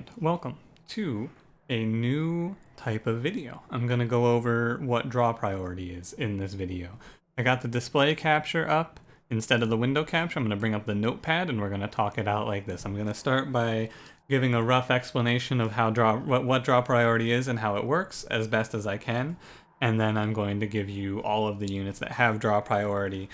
and welcome to a new type of video. I'm going to go over what draw priority is in this video. I got the display capture up instead of the window capture. I'm going to bring up the notepad and we're going to talk it out like this. I'm going to start by giving a rough explanation of how what draw priority is and how it works as best as I can. And then I'm going to give you all of the units that have draw priority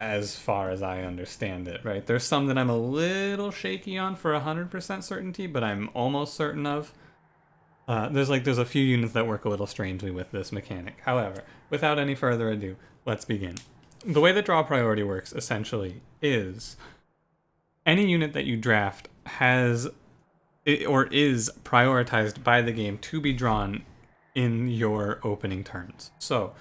as far as I understand it, right? There's some that I'm a little shaky on for 100% certainty, but I'm almost certain of. There's a few units that work a little strangely with this mechanic. However, without any further ado, let's begin. The way that draw priority works, essentially, is any unit that you draft has or is prioritized by the game to be drawn in your opening turns. So,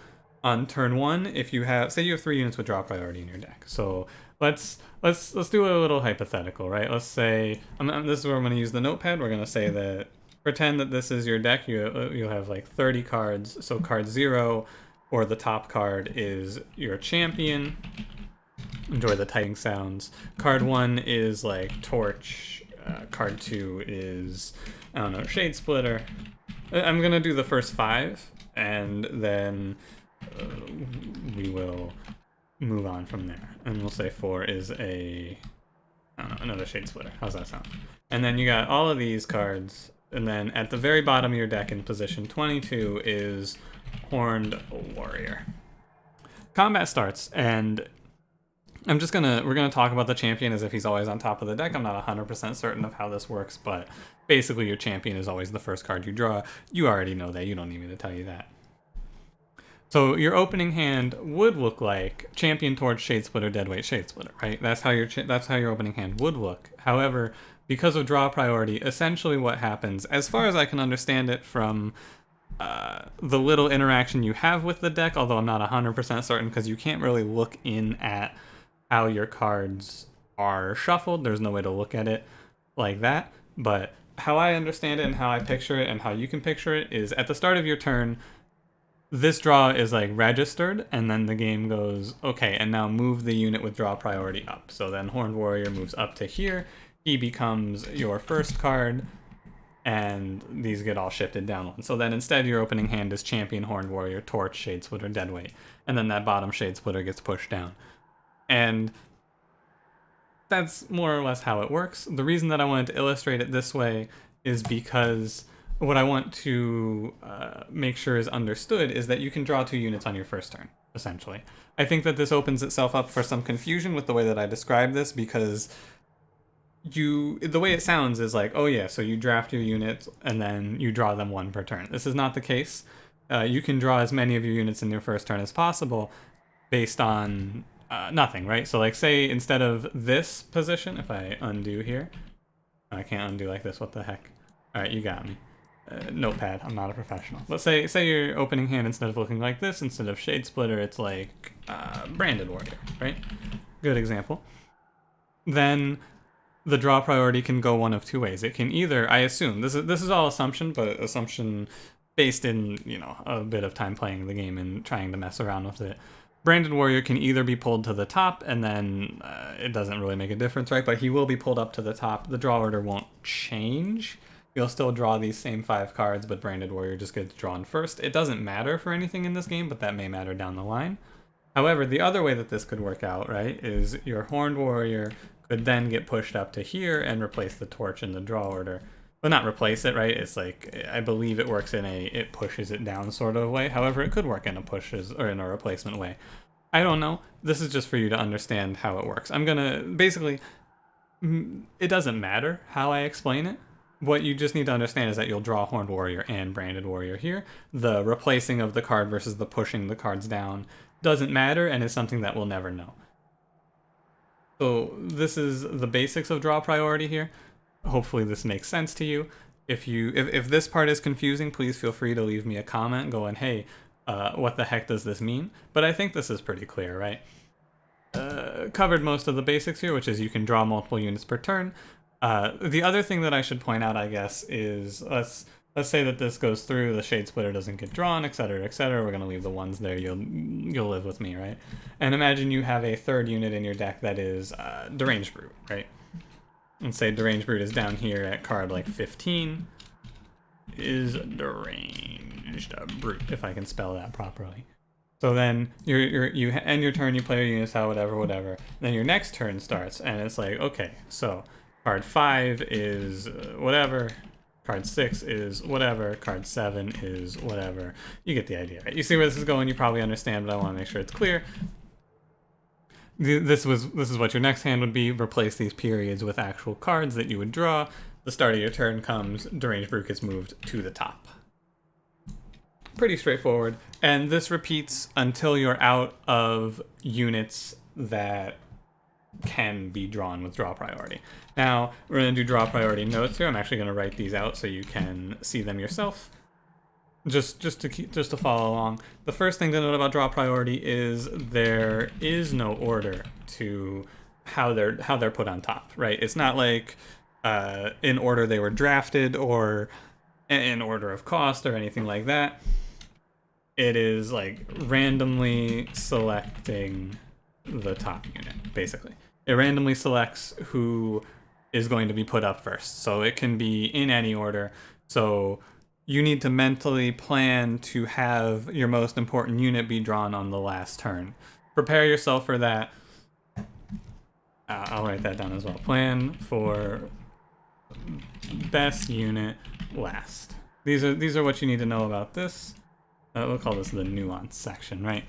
on turn one, if you have, say you have 3 units with draw priority in your deck. So let's do a little hypothetical, right? Let's say this is where I'm going to use the notepad. We're going to say that pretend that this is your deck. You'll have like 30 cards. So card 0 or the top card is your champion. Enjoy the typing sounds. Card 1 is like torch. Card 2 is, I don't know, shade splitter. I'm going to do the first 5 and then we will move on from there. And we'll say 4 is another shade splitter. How's that sound? And then you got all of these cards, and then at the very bottom of your deck in position 22 is Horned Warrior. Combat starts, and we're gonna talk about the champion as if he's always on top of the deck. I'm not 100% certain of how this works, but basically your champion is always the first card you draw. You already know that, you don't need me to tell you that. So your opening hand would look like Champion, Torch, Shade Splitter, Deadweight, Shade Splitter, right? That's how your opening hand would look. However, because of draw priority, essentially what happens, as far as I can understand it from the little interaction you have with the deck, although I'm not 100% certain because you can't really look in at how your cards are shuffled. There's no way to look at it like that. But how I understand it and how I picture it and how you can picture it is at the start of your turn, this draw is like registered, and then the game goes, okay, and now move the unit with draw priority up. So then Horned Warrior moves up to here. He becomes your first card, and these get all shifted down one. So then instead your opening hand is Champion, Horned Warrior, Torch, Shade Splitter, Deadweight. And then that bottom Shade Splitter gets pushed down. And that's more or less how it works. The reason that I wanted to illustrate it this way is because what I want to make sure is understood is that you can draw 2 units on your first turn, essentially. I think that this opens itself up for some confusion with the way that I describe this, because the way it sounds is like, oh yeah, so you draft your units and then you draw them 1 per turn. This is not the case. You can draw as many of your units in your first turn as possible based on nothing, right? So like say instead of this position, if I undo here, I can't undo like this, what the heck? All right, you got me. Notepad, I'm not a professional. Let's say your opening hand, instead of looking like this, instead of Shade Splitter, it's like Branded Warrior, right? Good example. Then the draw priority can go one of 2 ways. It can either, I assume, this is all assumption, but assumption based in, a bit of time playing the game and trying to mess around with it. Branded Warrior can either be pulled to the top, and then it doesn't really make a difference, right? But he will be pulled up to the top. The draw order won't change. You'll still draw these same 5 cards, but Branded Warrior just gets drawn first. It doesn't matter for anything in this game, but that may matter down the line. However, the other way that this could work out, right, is your Horned Warrior could then get pushed up to here and replace the Torch in the draw order. But not replace it, right? It's like, I believe it works in it pushes it down sort of way. However, it could work in in a replacement way. I don't know. This is just for you to understand how it works. I'm gonna, basically, it doesn't matter how I explain it. What you just need to understand is that you'll draw Horned Warrior and Branded Warrior here. The replacing of the card versus the pushing the cards down doesn't matter and is something that we'll never know. So this is the basics of draw priority here. Hopefully this makes sense to you. If this part is confusing, please feel free to leave me a comment going, hey, what the heck does this mean? But I think this is pretty clear, right? Covered most of the basics here, which is you can draw multiple units per turn. The other thing that I should point out, I guess, is let's say that this goes through, the Shade Splitter doesn't get drawn, etc., etc. We're going to leave the ones there. You'll live with me, right? And imagine you have a 3rd unit in your deck that is Deranged Brute, right? and say Deranged Brute is down here at card like 15, is Deranged Brute, if I can spell that properly. So then you end your turn, you play your units out, whatever. Then your next turn starts, and it's like, okay, so card 5 is whatever, card 6 is whatever, card 7 is whatever. You get the idea, right? You see where this is going, you probably understand, but I want to make sure it's clear. This is what your next hand would be. Replace these periods with actual cards that you would draw. The start of your turn comes, Deranged Brute gets moved to the top. Pretty straightforward, and this repeats until you're out of units that can be drawn with draw priority. Now, we're going to do draw priority notes here. I'm actually going to write these out so you can see them yourself. Just to follow along. The first thing to note about draw priority is there is no order to how they're put on top, right? It's not like in order they were drafted or in order of cost or anything like that. It is like randomly selecting the top unit, basically. It randomly selects who is going to be put up first. So it can be in any order. So you need to mentally plan to have your most important unit be drawn on the last turn. Prepare yourself for that. I'll write that down as well. Plan for best unit last. These are what you need to know about this. We'll call this the nuance section, right?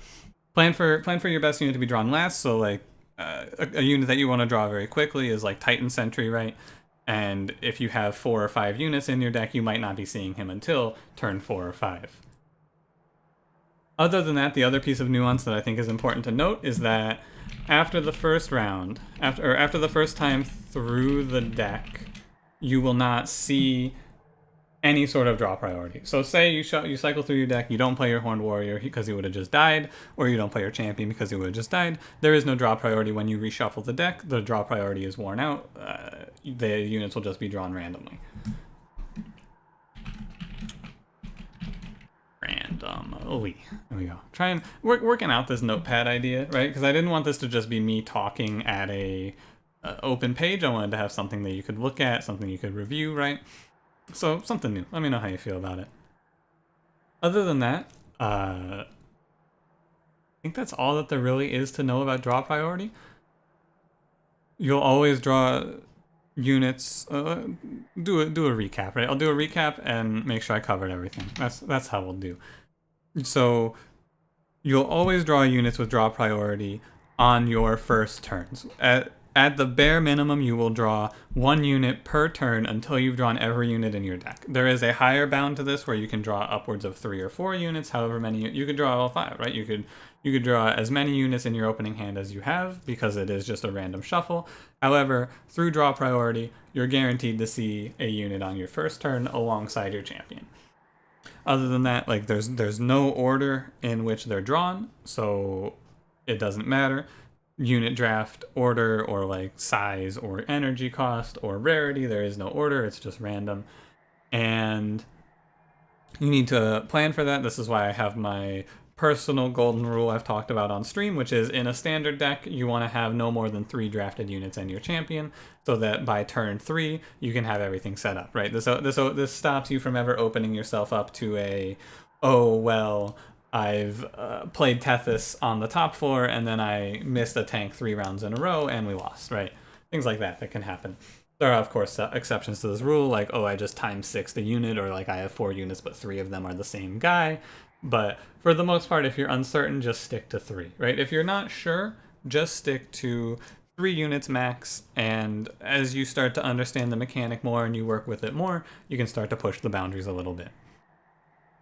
Plan for your best unit to be drawn last. So like a unit that you want to draw very quickly is like Titan Sentry, right? And if you have 4 or 5 units in your deck, you might not be seeing him until turn 4 or 5. Other than that, the other piece of nuance that I think is important to note is that after the first round, after the first time through the deck, you will not see any sort of draw priority. So say you cycle through your deck, you don't play your Horned Warrior because he would have just died, or you don't play your champion because he would have just died. There is no draw priority when you reshuffle the deck. The draw priority is worn out. The units will just be drawn randomly. Randomly. There we go. Working out this notepad idea, right? Because I didn't want this to just be me talking at a open page. I wanted to have something that you could look at, something you could review, right? So, something new. Let me know how you feel about it. Other than that, I think that's all that there really is to know about draw priority. You'll always draw units. Do a recap, right? I'll do a recap and make sure I covered everything. That's how we'll do. So, you'll always draw units with draw priority on your first turns. At the bare minimum, you will draw 1 unit per turn until you've drawn every unit in your deck. There is a higher bound to this where you can draw upwards of 3 or 4 units, however many you could draw all 5, right? You could draw as many units in your opening hand as you have because it is just a random shuffle. However, through draw priority, you're guaranteed to see a unit on your first turn alongside your champion. Other than that, like there's no order in which they're drawn, so it doesn't matter. Unit draft order or like size or energy cost or rarity, there is no order, it's just random, and you need to plan for that. This is why I have my personal golden rule I've talked about on stream, which is in a standard deck you want to have no more than 3 drafted units in your champion so that by turn 3 you can have everything set up, right? This stops you from ever opening yourself up to a, oh well, I've played Tethys on the top floor and then I missed a tank 3 rounds in a row and we lost, right? Things like that can happen. There are, of course, exceptions to this rule, like, oh, I just times 6 the unit, or like I have 4 units but 3 of them are the same guy. But for the most part, if you're uncertain, just stick to 3, right? If you're not sure, just stick to 3 units max, and as you start to understand the mechanic more and you work with it more, you can start to push the boundaries a little bit.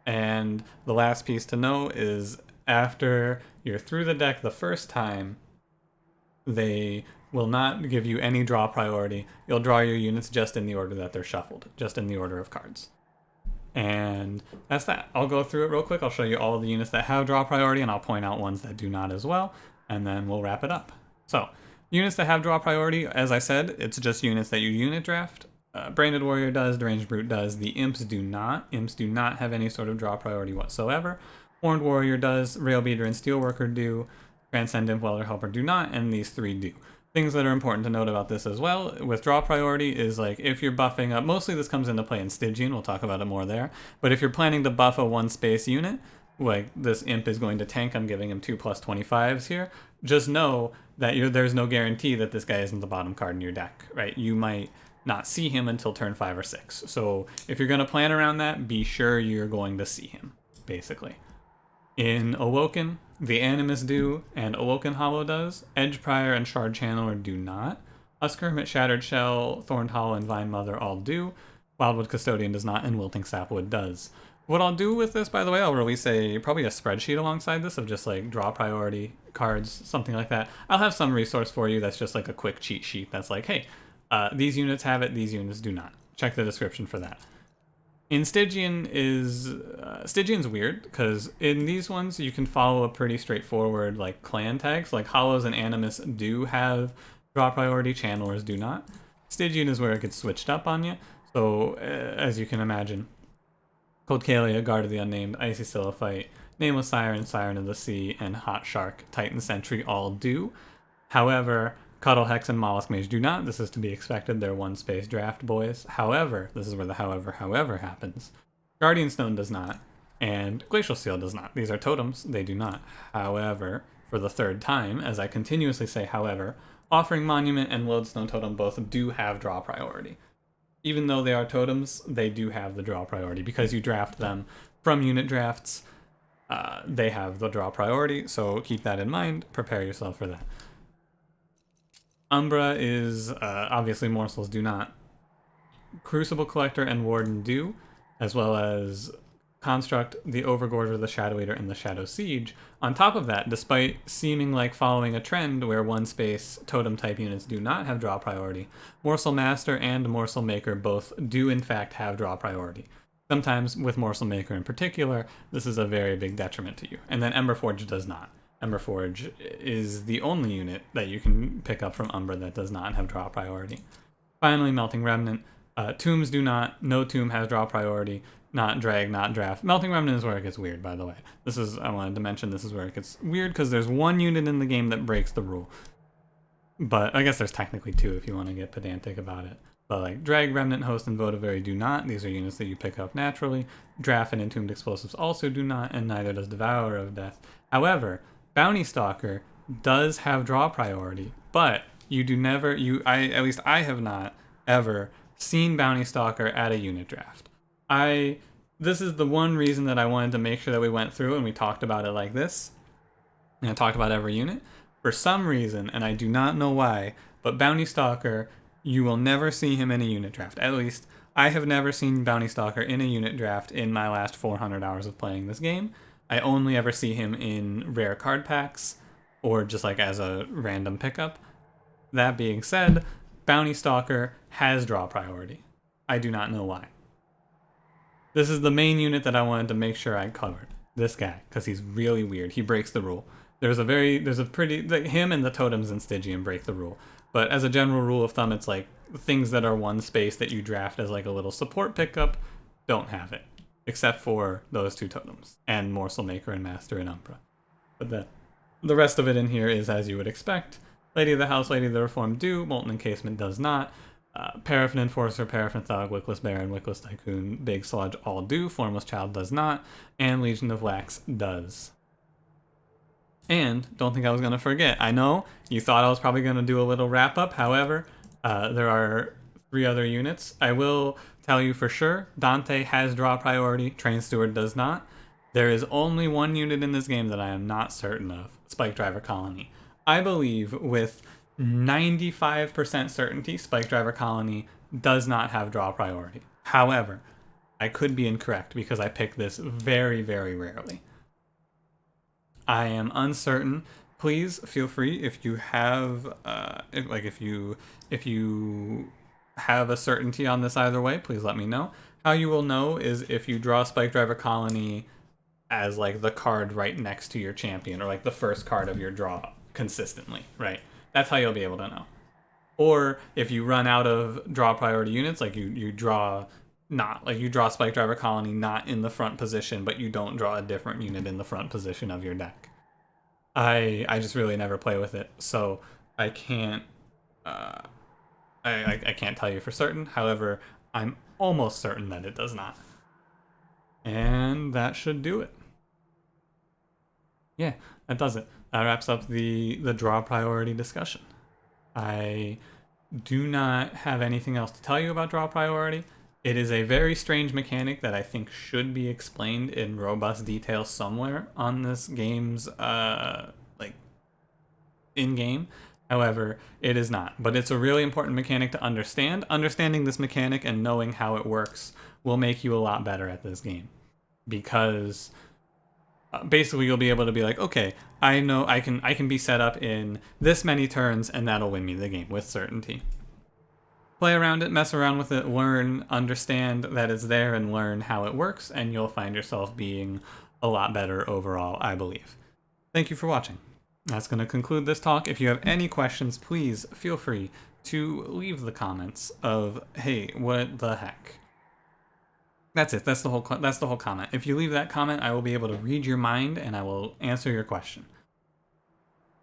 And the last piece to know is after you're through the deck the first time, they will not give you any draw priority. You'll draw your units just in the order that they're shuffled, just in the order of cards. And that's that. I'll go through it real quick. I'll show you all of the units that have draw priority, and I'll point out ones that do not as well, and then we'll wrap it up. So, units that have draw priority, as I said, it's just units that you unit draft. Branded Warrior does, Deranged Brute does, the Imps do not. Imps do not have any sort of draw priority whatsoever. Horned Warrior does, Railbeater and Steelworker do, Transcendent Welder Helper do not, and these 3 do. Things that are important to note about this as well with draw priority is like if you're buffing up, mostly this comes into play in Stygian, we'll talk about it more there, but if you're planning to buff a one space unit, like this imp is going to tank, I'm giving him 2+25s here, just know that there's no guarantee that this guy isn't the bottom card in your deck, right? You might not see him until turn 5 or 6. So if you're going to plan around that, be sure you're going to see him, basically. In Awoken, the Animus do, and Awoken Hollow does. Edge Prior and Shard Channeler do not. Husk Hermit, Shattered Shell, Thorned Hollow, and Vine Mother all do. Wildwood Custodian does not, and Wilting Sapwood does. What I'll do with this, by the way, I'll release probably a spreadsheet alongside this of just like draw priority cards, something like that. I'll have some resource for you that's just like a quick cheat sheet that's like, hey, these units have it, these units do not. Check the description for that. In Stygian Stygian's weird because in these ones you can follow a pretty straightforward like clan tags. Like Hollows and Animus do have draw priority, Channelers do not. Stygian is where it gets switched up on you. So as you can imagine, Cold Kalia, Guard of the Unnamed, Icy Silophyte, Nameless Siren, Siren of the Sea, and Hot Shark, Titan Sentry all do. However, Cuddle Hex and Mollusk Mage do not. This is to be expected. They're one space draft boys. However, this is where the however happens. Guardian Stone does not, and Glacial Seal does not. These are totems. They do not. However, for the third time, as I continuously say however, Offering Monument and Lodestone Totem both do have draw priority. Even though they are totems, they do have the draw priority because you draft them from unit drafts. They have the draw priority, so keep that in mind. Prepare yourself for that. Umbra is obviously Morsels do not. Crucible Collector and Warden do, as well as Construct, the Overgorger, the Shadow Eater, and the Shadow Siege. On top of that, despite seeming like following a trend where one space totem type units do not have draw priority, Morsel Master and Morsel Maker both do in fact have draw priority. Sometimes with Morsel Maker in particular, this is a very big detriment to you. And then Emberforge does not. Emberforge is the only unit that you can pick up from Umbra that does not have draw priority. Finally, Melting Remnant. Tombs do not. No tomb has draw priority. Not drag, not draft. Melting Remnant is where it gets weird, by the way. I wanted to mention this is where it gets weird because there's one unit in the game that breaks the rule. But I guess there's technically two if you want to get pedantic about it. But like Drag, Remnant, Host, and Votivary do not. These are units that you pick up naturally. Draft and Entombed Explosives also do not, and neither does Devourer of Death. However, Bounty Stalker does have draw priority, but you do never, at least I have not ever seen Bounty Stalker at a unit draft. This is the one reason that I wanted to make sure that we went through and we talked about it like this. And I talked about every unit. For some reason, and I do not know why, but Bounty Stalker, you will never see him in a unit draft. At least, I have never seen Bounty Stalker in a unit draft in my last 400 hours of playing this game. I only ever see him in rare card packs, or just like as a random pickup. That being said, Bounty Stalker has draw priority. I do not know why. This is the main unit that I wanted to make sure I covered. This guy, because he's really weird. He breaks the rule. Him and the totems in Stygian break the rule. But as a general rule of thumb, it's like things that are one space that you draft as like a little support pickup don't have it. Except for those two totems. And Morsel Maker and Master and Umbra. But the rest of it in here is as you would expect. Lady of the House, Lady of the Reformed do. Molten Encasement does not. Paraffin Enforcer, Paraffin Thug, Wickless Baron, Wickless Tycoon, Big Sludge all do. Formless Child does not. And Legion of Wax does. And don't think I was going to forget. I know you thought I was probably going to do a little wrap up. However, there are 3 other units. I will tell you for sure, Dante has draw priority. Train Steward does not. There is only one unit in this game that I am not certain of. Spike Driver Colony. I believe with 95% certainty, Spike Driver Colony does not have draw priority. However, I could be incorrect because I pick this very, very rarely. I am uncertain. Please feel free if you have, if you have a certainty on this either way, please let me know. How you will know is if you draw Spike Driver Colony as like the card right next to your champion, or like the first card of your draw consistently, right? That's how you'll be able to know. Or if you run out of draw priority units, like you draw Spike Driver Colony not in the front position, but you don't draw a different unit in the front position of your deck. I just really never play with it, so I can't I can't tell you for certain. However, I'm almost certain that it does not. And that should do it. Yeah, that does it. That wraps up the draw priority discussion. I do not have anything else to tell you about draw priority. It is a very strange mechanic that I think should be explained in robust detail somewhere on this game's like in-game. However, it is not. But it's a really important mechanic to understand. Understanding this mechanic and knowing how it works will make you a lot better at this game. Because basically you'll be able to be like, okay, I know I can be set up in this many turns and that'll win me the game with certainty. Play around it, mess around with it, learn, understand that it's there, and learn how it works, and you'll find yourself being a lot better overall, I believe. Thank you for watching. That's going to conclude this talk. If you have any questions, please feel free to leave the comments of, hey, what the heck? That's it. That's the whole comment. If you leave that comment, I will be able to read your mind and I will answer your question.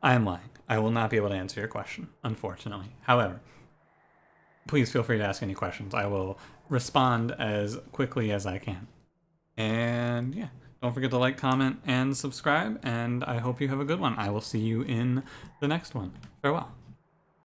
I am lying. I will not be able to answer your question, unfortunately. However, please feel free to ask any questions. I will respond as quickly as I can. And yeah, don't forget to like, comment, and subscribe, and I hope you have a good one. I will see you in the next one. Farewell.